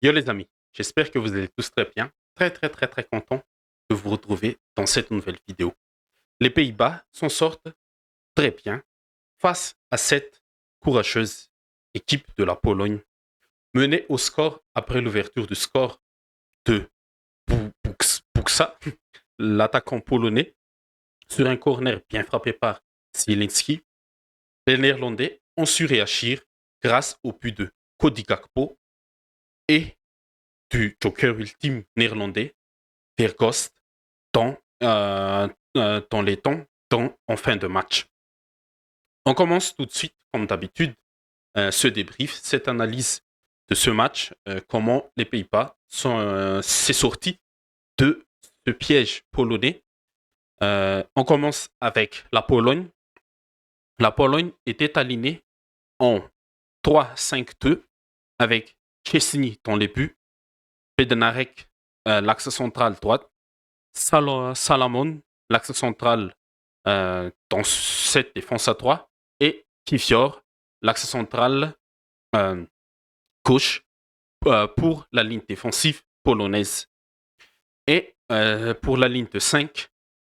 Yo les amis, j'espère que vous allez tous très bien. Très content de vous retrouver dans cette nouvelle vidéo. Les Pays-Bas s'en sortent très bien face à cette courageuse équipe de la Pologne, menée au score après l'ouverture du score de Buksa, l'attaquant polonais, sur un corner bien frappé par Zielinski. Les Néerlandais ont su réagir grâce au but de Cody Gakpo et du joker ultime néerlandais, Vergost, dans, dans les temps en fin de match. On commence tout de suite, comme d'habitude, ce débrief, cette analyse de ce match, comment les Pays-Bas s'est sorti de ce piège polonais. On commence avec la Pologne. La Pologne était alignée en 3-5-2 avec Szczesny dans les buts, Bednarek, l'axe central droite, Salamon, l'axe central dans cette défense à 3, et Kifior, l'axe central euh, gauche pour la ligne défensive polonaise. Et pour la ligne de 5,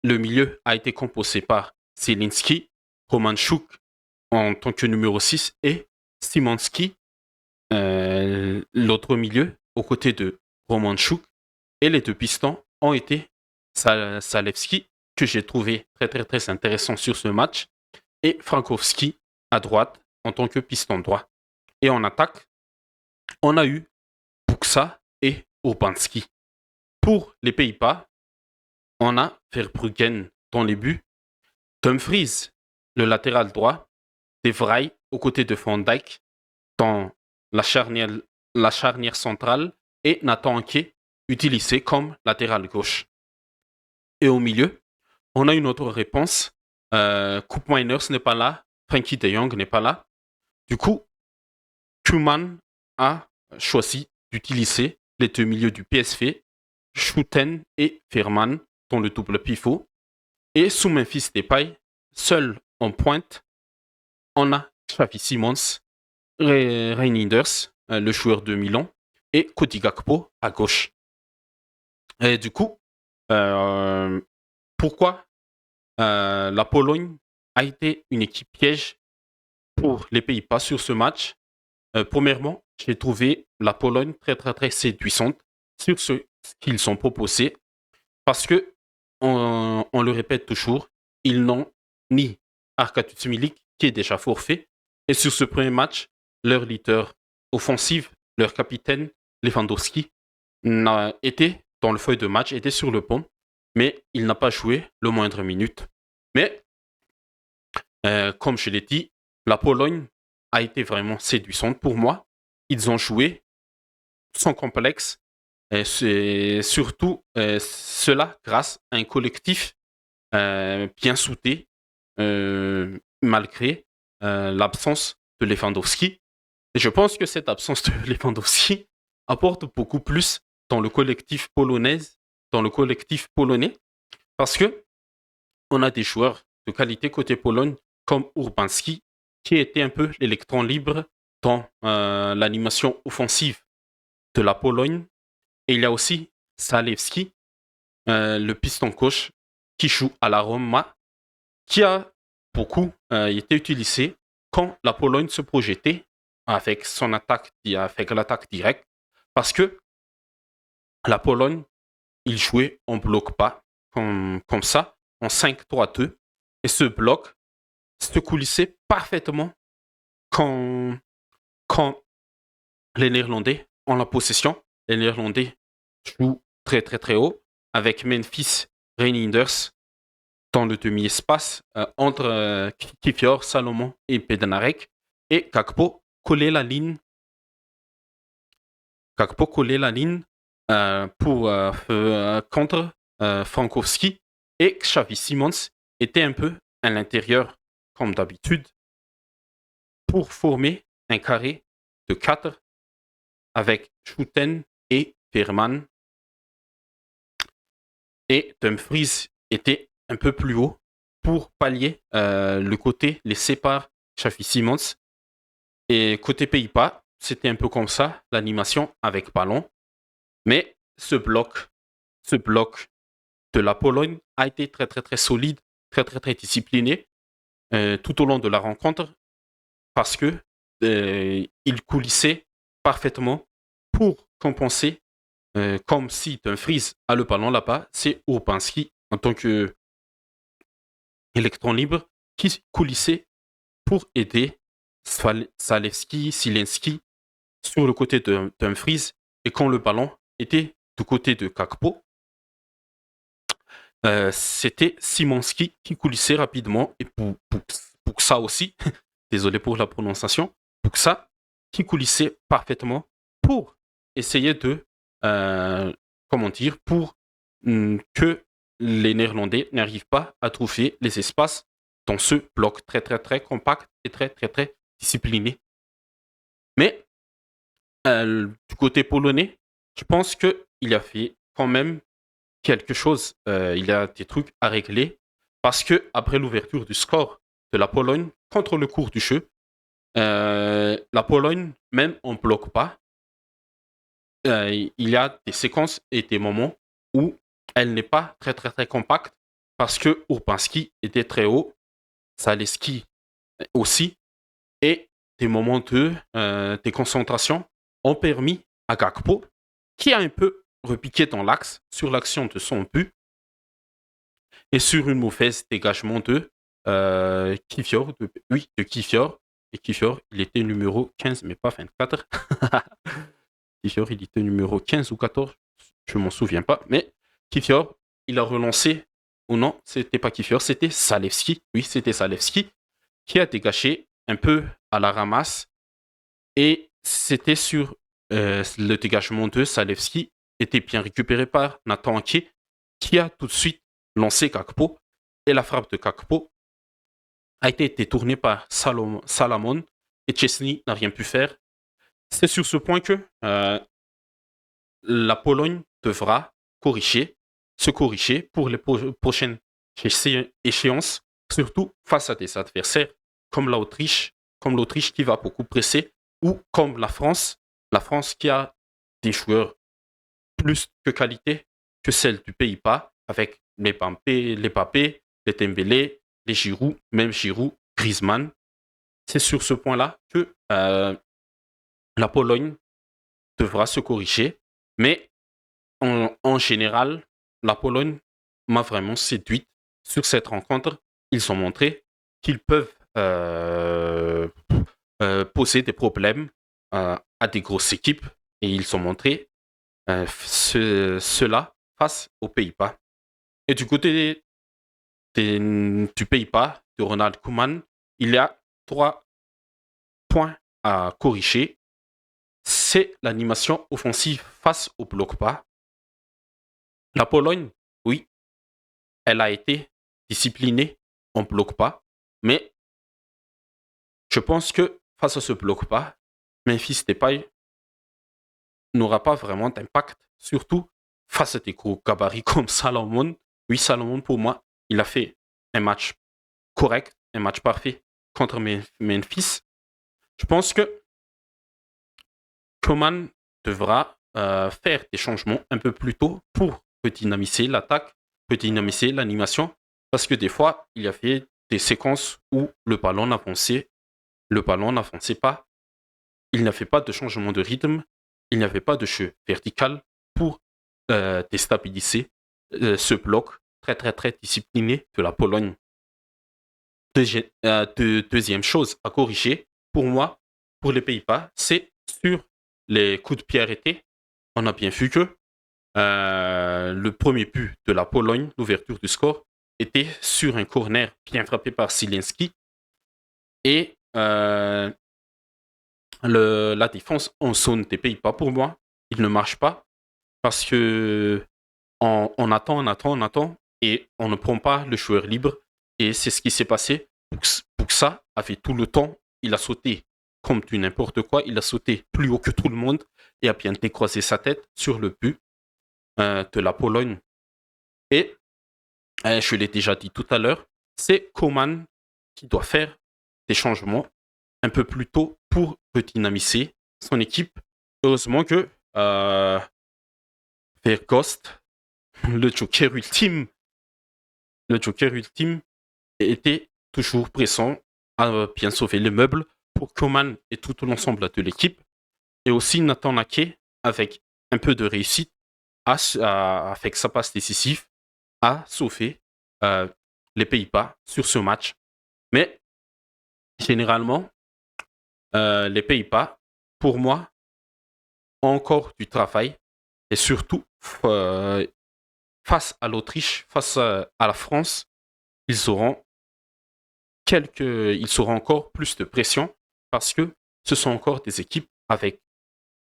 le milieu a été composé par Zielinski, Romanchuk en tant que numéro 6 et Simonski, l'autre milieu, aux côtés de Romanchuk. Et les deux pistons ont été Zalewski, que j'ai trouvé très intéressant sur ce match, et Frankowski à droite en tant que piston droit. Et en attaque, on a eu Buksa et Urbanski. Pour les Pays-Bas, on a Verbruggen dans les buts, Dumfries, le latéral droit, De Vrij aux côtés de Van Dijk dans la charnière centrale et Nathan Ake utilisé comme latéral gauche. Et au milieu, on a une autre réponse. Koop Miners n'est pas là, Frankie de Jong n'est pas là. Du coup, Koeman a choisi d'utiliser les deux milieux du PSV, Schouten et Veerman, dans le double pivot. Et sous Memphis Depay, seul en pointe, on a Xavi Simons, Reijnders, le joueur de Milan, et Cody Gakpo à gauche. Et du coup, pourquoi la Pologne a été une équipe piège pour les Pays-Bas sur ce match? Premièrement, j'ai trouvé la Pologne très séduisante sur ce qu'ils ont proposé parce que, on le répète toujours, ils n'ont ni Arkadiusz Milik, qui est déjà forfait, et sur ce premier match, leur leader offensif, leur capitaine, Lewandowski, était dans le feuille de match, était sur le pont, mais il n'a pas joué le moindre minute. Mais, comme je l'ai dit, la Pologne a été vraiment séduisante pour moi. Ils ont joué sans complexe, et c'est surtout cela grâce à un collectif bien soudé, malgré l'absence de Lewandowski. Et je pense que cette absence de Lewandowski apporte beaucoup plus dans le collectif polonais, parce que on a des joueurs de qualité côté Pologne comme Urbanski, qui était un peu l'électron libre dans l'animation offensive de la Pologne. Et il y a aussi Zalewski, le piston gauche, qui joue à la Roma, qui a beaucoup été utilisé quand la Pologne se projetait avec son attaque, avec l'attaque directe, parce que la Pologne, il jouait en bloc bas, comme ça, en 5-3-2, et ce bloc se coulissait parfaitement quand, quand les Néerlandais ont la possession. Les Néerlandais jouent très haut, avec Memphis Reijnders dans le demi-espace entre Kifior, Salomon et Bednarek, et Gakpo collait la ligne. Pour contre Frankowski, et Xavi Simons était un peu à l'intérieur, comme d'habitude, pour former un carré de 4 avec Schouten et Veerman. Et Dumfries était un peu plus haut pour pallier le côté laissé par Xavi Simons. Et côté Pays-Bas, c'était un peu comme ça, l'animation avec ballon. Mais ce bloc de la Pologne a été très, très, très solide, très, très, très discipliné tout au long de la rencontre parce que il coulissait parfaitement pour compenser, comme si Dumfries a le ballon là-bas, c'est Urbanski en tant qu'électron libre qui coulissait pour aider Zalewski, Zielinski sur le côté de Dumfries et quand le ballon était du côté de Kakpo, c'était Simonski qui coulissait rapidement et pour ça aussi, désolé pour la prononciation, pour ça qui coulissait parfaitement pour essayer de, comment dire, pour que les Néerlandais n'arrivent pas à trouver les espaces dans ce bloc très très très compact et très très très discipliné. Mais du côté polonais, je pense qu'il a fait quand même quelque chose. Il y a des trucs à régler parce que après l'ouverture du score de la Pologne contre le cours du jeu, la Pologne, même en bloque pas, il y a des séquences et des moments où elle n'est pas très très très compacte parce que Urbanski était très haut, Zaleski aussi, et des moments des concentrations ont permis à Gakpo, qui a un peu repiqué dans l'axe sur l'action de son but et sur une mauvaise dégagement de Kivior, de Kivior. Et Kivior, il était numéro 15, mais pas 24. Kivior, il était numéro 15 ou 14, je m'en souviens pas. Mais Kivior, il a relancé, ou non, c'était pas Kivior, c'était Zalewski. Oui, c'était Zalewski qui a dégagé un peu à la ramasse. Et c'était sur le dégagement de Zalewski, était bien récupéré par Nathan Ake, qui a tout de suite lancé Gakpo. Et la frappe de Gakpo a été détournée par Salamon. Et Chesney n'a rien pu faire. C'est sur ce point que la Pologne devra se corriger pour les prochaines échéances, surtout face à des adversaires comme l'Autriche qui va beaucoup presser, ou comme la France qui a des joueurs plus de qualité que celle du Pays-Bas, avec les Mbappé, les Dembélé, les Giroud, même Giroud, Griezmann. C'est sur ce point-là que la Pologne devra se corriger, mais en général, la Pologne m'a vraiment séduite sur cette rencontre. Ils ont montré qu'ils peuvent poser des problèmes à des grosses équipes et ils ont montré cela face aux Pays-Bas. Et du côté du Pays-Bas, de Ronald Koeman, il y a 3 points à corriger. C'est l'animation offensive face au bloc bas. La Pologne, oui, elle a été disciplinée en bloc bas, mais je pense que face à ce bloc bas, Memphis Depay n'aura pas vraiment d'impact, surtout face à des gros gabarits comme Salomon. Oui, Salomon, pour moi, il a fait un match correct, un match parfait contre Memphis. Je pense que Coman devra faire des changements un peu plus tôt pour dynamiser l'attaque, peut dynamiser l'animation, parce que des fois, il y avait des séquences où le ballon n'avançait pas, il n'y avait pas de changement de rythme, il n'y avait pas de jeu vertical pour déstabiliser ce bloc très très très discipliné de la Pologne. Deuxième chose à corriger, pour moi, pour les Pays-Bas, c'est sur les coups de pied arrêtés. On a bien vu que le premier but de la Pologne, l'ouverture du score, était sur un corner bien frappé par Zielinski. Et la défense en zone des Pays-Bas, pour moi, il ne marche pas parce que on attend et on ne prend pas le joueur libre. Et c'est ce qui s'est passé. Puxa a fait tout le temps. Il a sauté comme du n'importe quoi. Il a sauté plus haut que tout le monde et a bien décroisé sa tête sur le but de la Pologne. Et je l'ai déjà dit tout à l'heure, c'est Coman qui doit faire des changements un peu plus tôt pour dynamiser son équipe. Heureusement que Verghost, le Joker ultime était toujours pressant à bien sauver les meubles pour Coman et tout l'ensemble de l'équipe. Et aussi Nathan Ake, avec un peu de réussite, avec sa passe décisive, a sauvé euh, les Pays-Bas sur ce match. Mais généralement, les Pays-Bas, pour moi, ont encore du travail. Et surtout, face à l'Autriche, face à la France, ils auront ils auront encore plus de pression parce que ce sont encore des équipes avec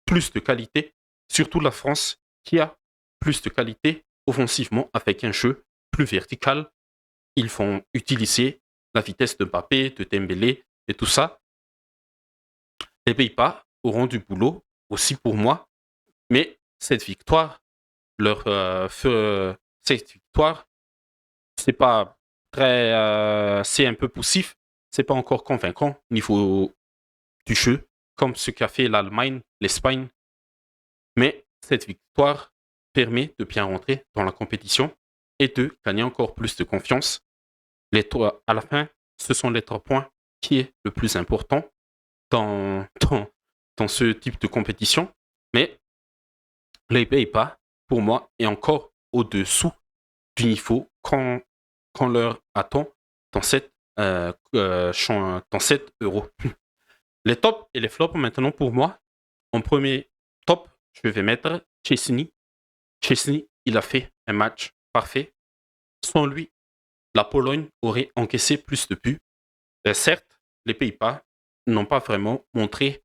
plus de qualité, surtout la France qui a plus de qualité offensivement avec un jeu plus vertical. Ils vont utiliser la vitesse de Mbappé, de Dembélé et tout ça. Les Pays-Bas auront du boulot aussi pour moi, mais cette victoire, c'est pas c'est un peu poussif, c'est pas encore convaincant au niveau du jeu, comme ce qu'a fait l'Allemagne, l'Espagne. Mais cette victoire permet de bien rentrer dans la compétition et de gagner encore plus de confiance. À la fin, ce sont les 3 points qui est le plus important dans, dans, dans ce type de compétition. Mais les Pays-Bas, pour moi, est encore au-dessous du niveau qu'on leur attend dans dans cette euro. Les tops et les flops maintenant pour moi. En premier top, je vais mettre Chesney. Chesney, il a fait un match parfait. Sans lui, la Pologne aurait encaissé plus de buts. Certes, les Pays-Bas n'ont pas vraiment montré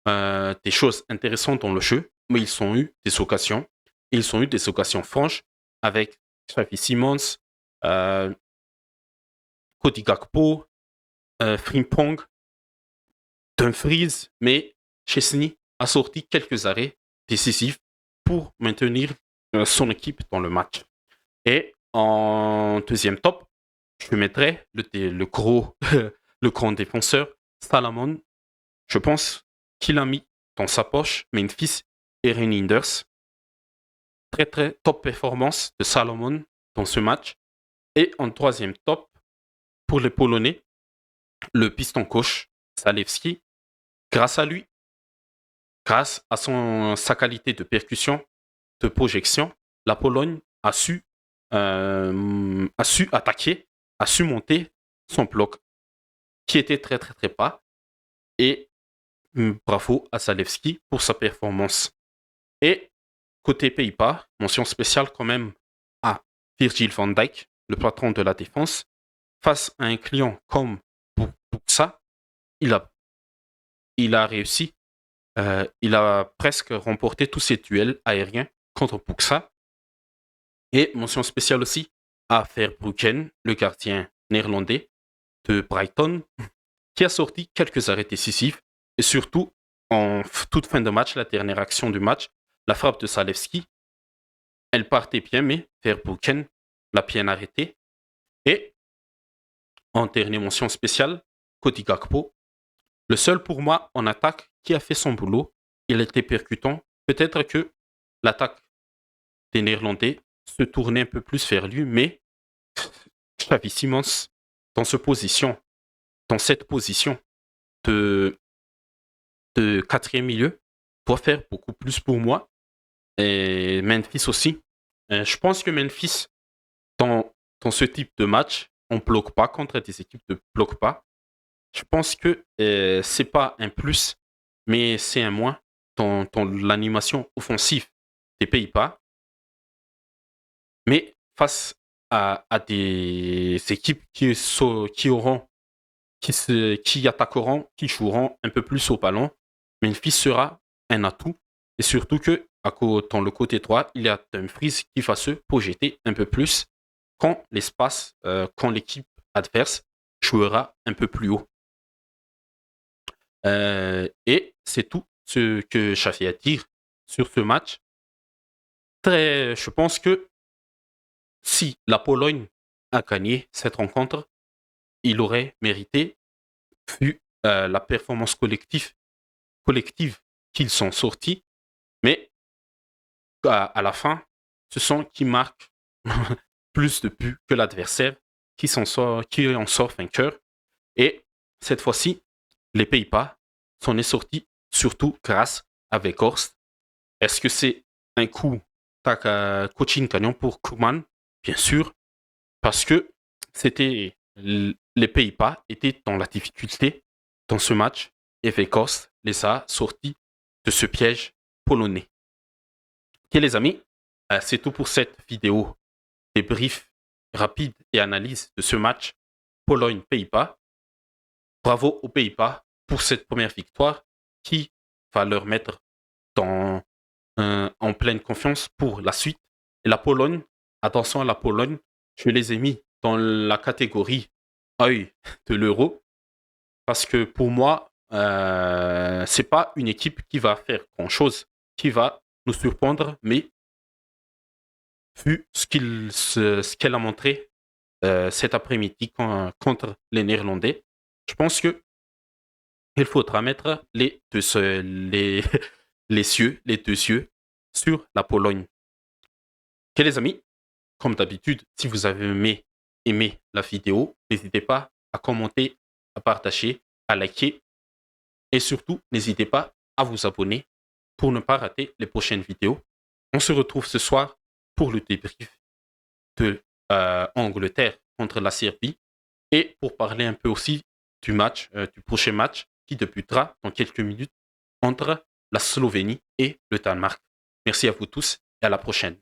des choses intéressantes dans le jeu, mais ils ont eu des occasions. Ils ont eu des occasions franches avec Xavi Simons, euh, Cody Gakpo, Frimpong, Dumfries, mais Chesney a sorti quelques arrêts décisifs pour maintenir son équipe dans le match. Et en deuxième top, je mettrais le le grand défenseur Salomon. Je pense qu'il a mis dans sa poche Memphis et Reinders. Très très top performance de Salomon dans ce match. Et en troisième top, pour les Polonais, le piston coach Zalewski. Grâce à lui, grâce à sa qualité de percussion, de projection, la Pologne a su attaquer, a su monter son bloc qui était très très très bas. Et bravo à Zalewski pour sa performance. Et côté Pays-Bas, mention spéciale quand même à Virgil van Dijk, le patron de la défense. Face à un client comme Buxa, il a réussi. Il a presque remporté tous ses duels aériens contre Buxa. Et mention spéciale aussi à Verbruggen, le gardien néerlandais de Brighton, qui a sorti quelques arrêts décisifs. Et surtout, en toute fin de match, la dernière action du match, la frappe de Zalewski, elle partait bien, mais Verbruggen l'a bien arrêtée. Et en dernière mention spéciale, Cody Gakpo, le seul pour moi en attaque qui a fait son boulot. Il était percutant. Peut-être que l'attaque des Néerlandais se tournait un peu plus vers lui, mais Xavi Simons, dans cette position de, de quatrième milieu, doit faire beaucoup plus pour moi. Et Memphis aussi. Je pense que Memphis, dans ce type de match, on ne bloque pas contre des équipes ne bloquent pas. Je pense que c'est pas un plus, mais c'est un moins dans l'animation offensive des Pays-Bas. Mais face à des équipes qui attaqueront, qui joueront un peu plus au ballon, Memphis sera un atout. Et surtout que dans le côté droit, il y a Dumfries qui va se projeter un peu plus quand l'équipe adverse jouera un peu plus haut. Et c'est tout ce que j'avais à dire sur ce match. Je pense que si la Pologne a gagné cette rencontre, il aurait mérité, vu la performance collective qu'ils sont sortis, mais à la fin, ce sont qui marquent plus de buts que l'adversaire qui en sort vainqueur. Et cette fois-ci, les Pays-Bas s'en est sortis surtout grâce à Weghorst. Est-ce que c'est un coup coaching gagnant pour Koeman? Bien sûr, parce que les Pays-Bas étaient dans la difficulté dans ce match et Weghorst les a sortis de ce piège polonais. Ok les amis, c'est tout pour cette vidéo débrief rapide et analyse de ce match Pologne-Pays-Bas. Bravo aux Pays-Bas pour cette première victoire qui va leur mettre en pleine confiance pour la suite. Et la Pologne, attention à la Pologne, je les ai mis dans la catégorie œil de l'Euro parce que pour moi, c'est pas une équipe qui va faire grand-chose, qui va nous surprendre, mais vu ce qu'elle a montré cet après-midi contre les Néerlandais, je pense que il faudra mettre les deux yeux sur la Pologne. Ok les amis, comme d'habitude, si vous avez aimé la vidéo, n'hésitez pas à commenter, à partager, à liker et surtout, n'hésitez pas à vous abonner pour ne pas rater les prochaines vidéos. On se retrouve ce soir pour le débrief de Angleterre contre la Serbie et pour parler un peu aussi du prochain match qui débutera dans quelques minutes entre la Slovénie et le Danemark. Merci à vous tous et à la prochaine.